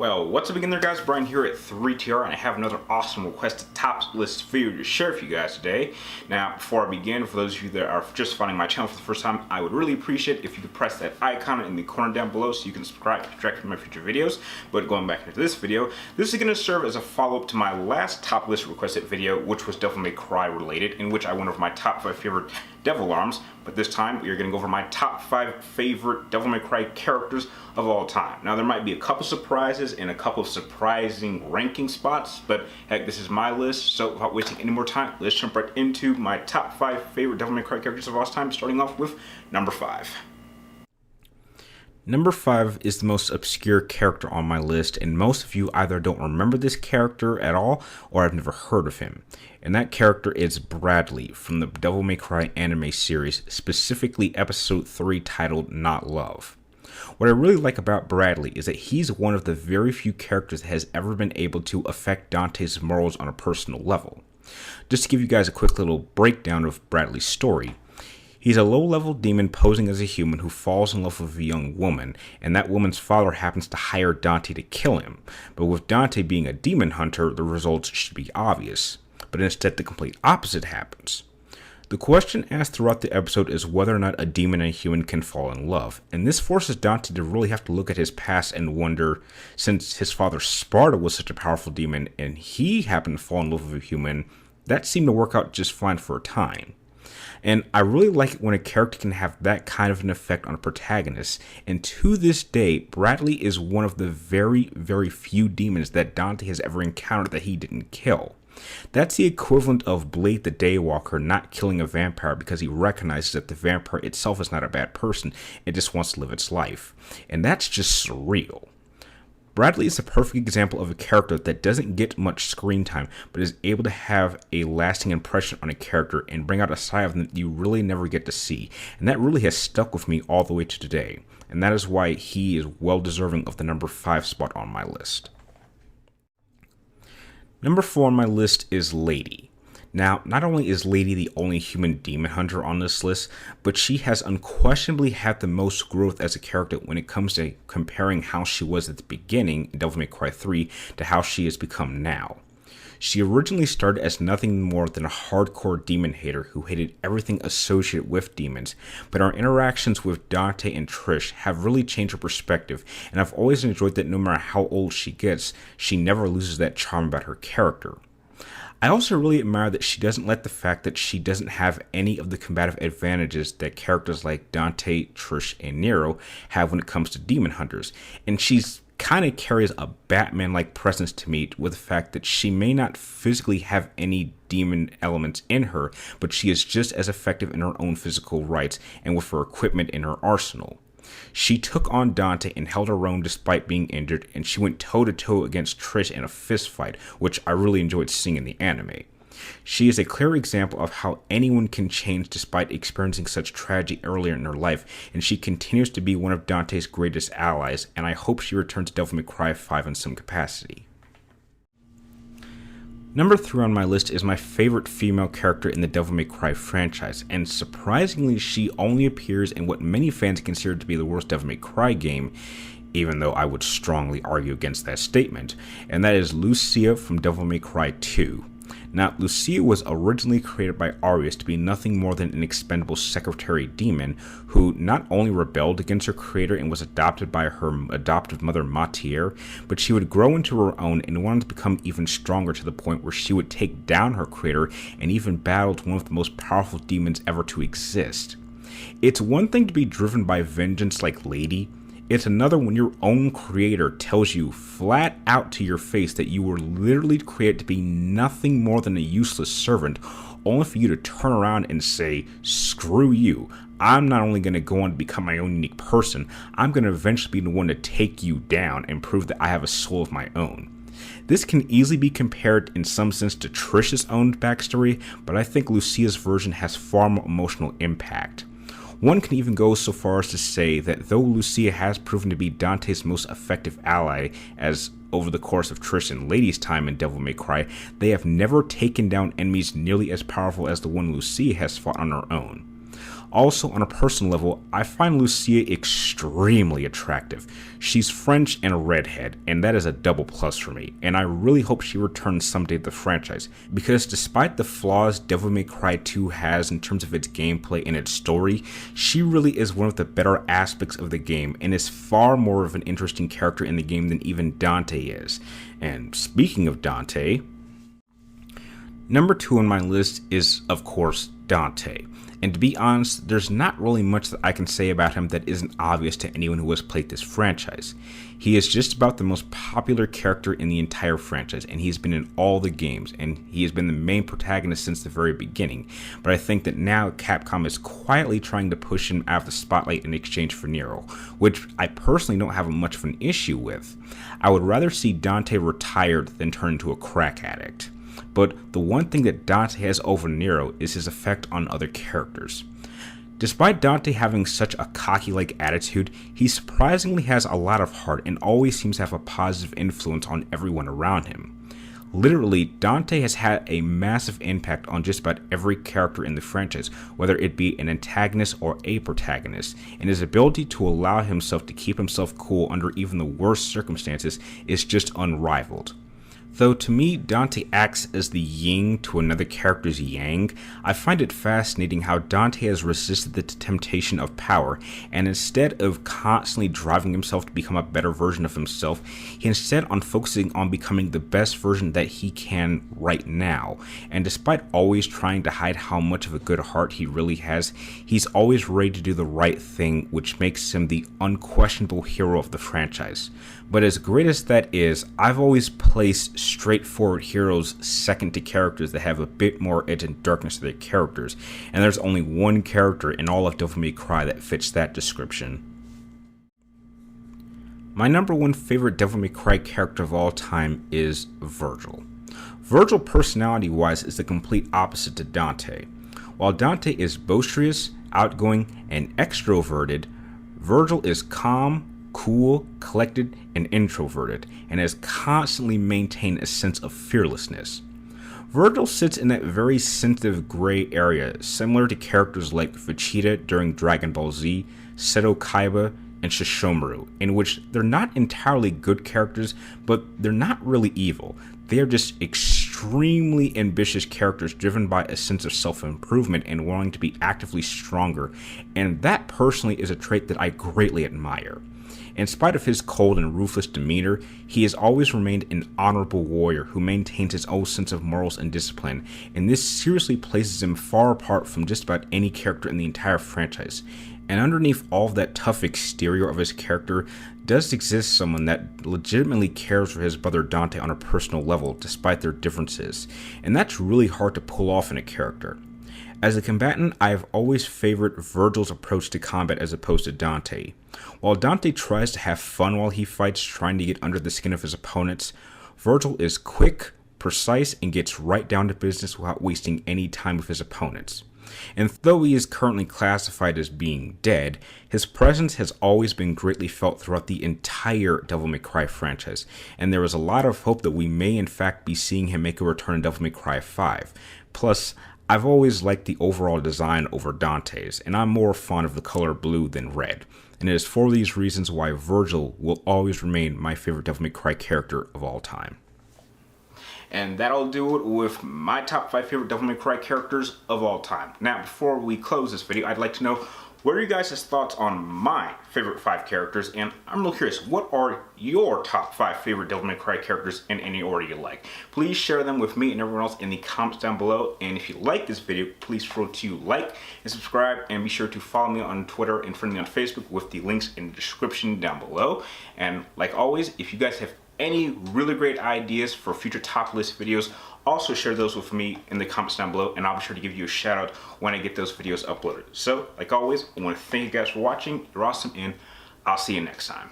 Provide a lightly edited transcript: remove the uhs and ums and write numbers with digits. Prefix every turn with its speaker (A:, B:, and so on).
A: Well, what's up again there, guys? Brian here at 3TR, and I have another awesome requested top list video to share with you guys today. Now, before I begin, for those of you that are just finding my channel for the first time, I would really appreciate if you could press that icon in the corner down below so you can subscribe to direct from my future videos. But going back into this video, this is going to serve as a follow-up to my last top list requested video, which was Devil May Cry related, in which I went over my top 5 favorite devil arms. But this time, we are going to go over my top 5 favorite Devil May Cry characters of all time. Now, there might be a couple surprises and a couple of surprising ranking spots, but heck, this is my list, so without wasting any more time, let's jump right into my top 5 favorite Devil May Cry characters of all time, starting off with number 5. Number 5 is the most obscure character on my list, and most of you either don't remember this character at all or have never heard of him. And that character is Bradley from the Devil May Cry anime series, specifically episode 3 titled Not Love. What I really like about Bradley is that he's one of the very few characters that has ever been able to affect Dante's morals on a personal level. Just to give you guys a quick little breakdown of Bradley's story. He's a low-level demon posing as a human who falls in love with a young woman, and that woman's father happens to hire Dante to kill him. But with Dante being a demon hunter, the results should be obvious. But instead, the complete opposite happens. The question asked throughout the episode is whether or not a demon and a human can fall in love, and this forces Dante to really have to look at his past and wonder, since his father Sparta was such a powerful demon and he happened to fall in love with a human, that seemed to work out just fine for a time. And I really like it when a character can have that kind of an effect on a protagonist, and to this day, Bradley is one of the very, very few demons that Dante has ever encountered that he didn't kill. That's the equivalent of Blade the Daywalker not killing a vampire because he recognizes that the vampire itself is not a bad person, it just wants to live its life. And that's just surreal. Bradley is a perfect example of a character that doesn't get much screen time, but is able to have a lasting impression on a character and bring out a side of them that you really never get to see. And that really has stuck with me all the way to today. And that is why he is well deserving of the number 5 spot on my list. Number 4 on my list is Lady. Now, not only is Lady the only human demon hunter on this list, but she has unquestionably had the most growth as a character when it comes to comparing how she was at the beginning in Devil May Cry 3 to how she has become now. She originally started as nothing more than a hardcore demon hater who hated everything associated with demons, but our interactions with Dante and Trish have really changed her perspective, and I've always enjoyed that no matter how old she gets, she never loses that charm about her character. I also really admire that she doesn't let the fact that she doesn't have any of the combative advantages that characters like Dante, Trish, and Nero have when it comes to demon hunters, and she's kind of carries a Batman-like presence to me with the fact that she may not physically have any demon elements in her, but she is just as effective in her own physical rights and with her equipment in her arsenal. She took on Dante and held her own despite being injured, and she went toe-to-toe against Trish in a fist fight, which I really enjoyed seeing in the anime. She is a clear example of how anyone can change despite experiencing such tragedy earlier in her life, and she continues to be one of Dante's greatest allies, and I hope she returns to Devil May Cry 5 in some capacity. Number 3 on my list is my favorite female character in the Devil May Cry franchise, and surprisingly she only appears in what many fans consider to be the worst Devil May Cry game, even though I would strongly argue against that statement, and that is Lucia from Devil May Cry 2. Now, Lucia was originally created by Arius to be nothing more than an expendable secretary demon who not only rebelled against her creator and was adopted by her adoptive mother Matier, but she would grow into her own and wanted to become even stronger to the point where she would take down her creator and even battled one of the most powerful demons ever to exist. It's one thing to be driven by vengeance like Lady. It's another when your own creator tells you flat out to your face that you were literally created to be nothing more than a useless servant, only for you to turn around and say, screw you, I'm not only going to go on to become my own unique person, I'm going to eventually be the one to take you down and prove that I have a soul of my own. This can easily be compared in some sense to Trish's own backstory, but I think Lucia's version has far more emotional impact. One can even go so far as to say that though Lucia has proven to be Dante's most effective ally, as over the course of Trish and Lady's time in Devil May Cry, they have never taken down enemies nearly as powerful as the one Lucia has fought on her own. Also, on a personal level, I find Lucia extremely attractive. She's French and a redhead, and that is a double plus for me, and I really hope she returns someday to the franchise, because despite the flaws Devil May Cry 2 has in terms of its gameplay and its story, she really is one of the better aspects of the game, and is far more of an interesting character in the game than even Dante is. And speaking of Dante, number 2 on my list is, of course, Dante. And to be honest, there's not really much that I can say about him that isn't obvious to anyone who has played this franchise. He is just about the most popular character in the entire franchise, and he's been in all the games, and he has been the main protagonist since the very beginning. But I think that now Capcom is quietly trying to push him out of the spotlight in exchange for Nero, which I personally don't have much of an issue with. I would rather see Dante retired than turn into a crack addict. But the one thing that Dante has over Nero is his effect on other characters. Despite Dante having such a cocky-like attitude, he surprisingly has a lot of heart and always seems to have a positive influence on everyone around him. Literally, Dante has had a massive impact on just about every character in the franchise, whether it be an antagonist or a protagonist, and his ability to allow himself to keep himself cool under even the worst circumstances is just unrivaled. Though to me, Dante acts as the yin to another character's yang, I find it fascinating how Dante has resisted the temptation of power, and instead of constantly driving himself to become a better version of himself, he instead on focusing on becoming the best version that he can right now. And despite always trying to hide how much of a good heart he really has, he's always ready to do the right thing, which makes him the unquestionable hero of the franchise. But as great as that is, I've always placed straightforward heroes second to characters that have a bit more edge and darkness to their characters, and there's only one character in all of Devil May Cry that fits that description. My number 1 favorite Devil May Cry character of all time is Vergil. Vergil, personality-wise, is the complete opposite to Dante. While Dante is boisterous, outgoing, and extroverted, Vergil is calm, cool, collected, and introverted, and has constantly maintained a sense of fearlessness. Vergil sits in that very sensitive gray area, similar to characters like Vegeta during Dragon Ball Z, Seto Kaiba, and Shishomaru, in which they're not entirely good characters, but they're not really evil. They are just extremely ambitious characters driven by a sense of self-improvement and wanting to be actively stronger, and that personally is a trait that I greatly admire. In spite of his cold and ruthless demeanor, he has always remained an honorable warrior who maintains his own sense of morals and discipline, and this seriously places him far apart from just about any character in the entire franchise. And underneath all of that tough exterior of his character does exist someone that legitimately cares for his brother Dante on a personal level despite their differences, and that's really hard to pull off in a character. As a combatant, I have always favored Vergil's approach to combat as opposed to Dante. While Dante tries to have fun while he fights, trying to get under the skin of his opponents, Vergil is quick, precise, and gets right down to business without wasting any time with his opponents. And though he is currently classified as being dead, his presence has always been greatly felt throughout the entire Devil May Cry franchise, and there is a lot of hope that we may in fact be seeing him make a return in Devil May Cry 5. Plus, I've always liked the overall design over Dante's, and I'm more fond of the color blue than red, and it is for these reasons why Vergil will always remain my favorite Devil May Cry character of all time. And that'll do it with my top 5 favorite Devil May Cry characters of all time. Now, before we close this video, I'd like to know, what are you guys' thoughts on my favorite 5 characters? And I'm real curious, what are your top 5 favorite Devil May Cry characters in any order you like? Please share them with me and everyone else in the comments down below. And if you like this video, please feel free to like and subscribe, and be sure to follow me on Twitter and friend me on Facebook with the links in the description down below. And like always, if you guys have any really great ideas for future top list videos, also share those with me in the comments down below, and I'll be sure to give you a shout out when I get those videos uploaded. So, like always, I want to thank you guys for watching. You're awesome, and I'll see you next time.